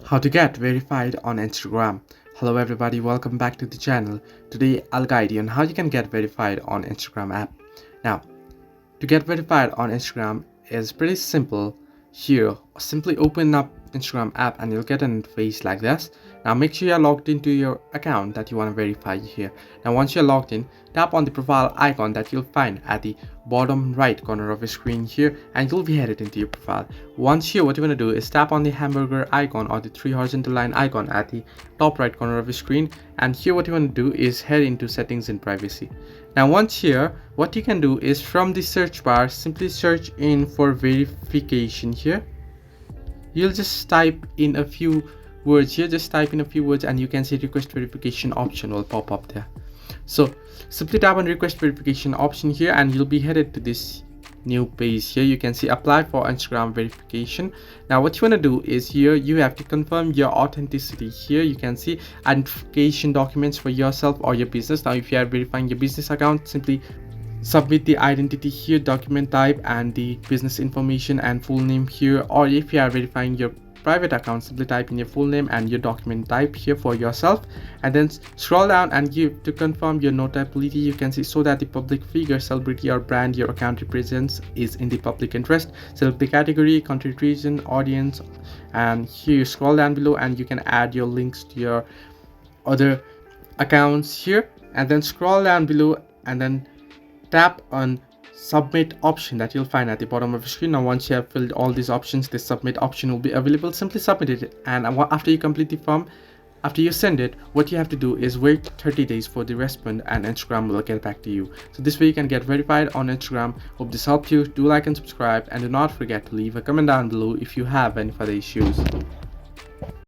How to get verified on Instagram. Hello everybody, welcome back to the channel. Today I'll guide you on how you can get verified on Instagram app. Now, to get verified on Instagram is pretty simple. Here, simply open up Instagram app and you'll get an interface like this. Now make sure you're logged into your account that you want to verify here. Now once you're logged in, tap on the profile icon that you'll find at the bottom right corner of your screen here, and you'll be headed into your profile. Once here, what you want to do is tap on the hamburger icon or the three horizontal line icon at the top right corner of your screen, and here what you want to do is head into settings and privacy. Now once here, what you can do is from the search bar, simply search in for verification here. You'll just type in a few words here, and you can see request verification option will pop up there. So simply tap on request verification option here and you'll be headed to this new page. Here you can see apply for Instagram verification. Now what you want to do is here you have to confirm your authenticity. Here you can see identification documents for yourself or your business. Now if you are verifying your business account, simply submit the identity here, document type and the business information and full name here, or if you are verifying your private account, simply type in your full name and your document type here for yourself, and then scroll down and give to confirm your notability. You can see so that the public figure, celebrity or brand your account represents is in the public interest. Select the category, country, region, audience, and here you scroll down below and you can add your links to your other accounts here, and then scroll down below and then tap on submit option that you'll find at the bottom of the screen. Now once you have filled all these options, this submit option will be available. Simply submit it, and after you complete the form, after you send it, what you have to do is wait 30 days for the response and Instagram will get back to you. So this way you can get verified on Instagram. Hope this helped you. Do like and subscribe, and do not forget to leave a comment down below if you have any further issues.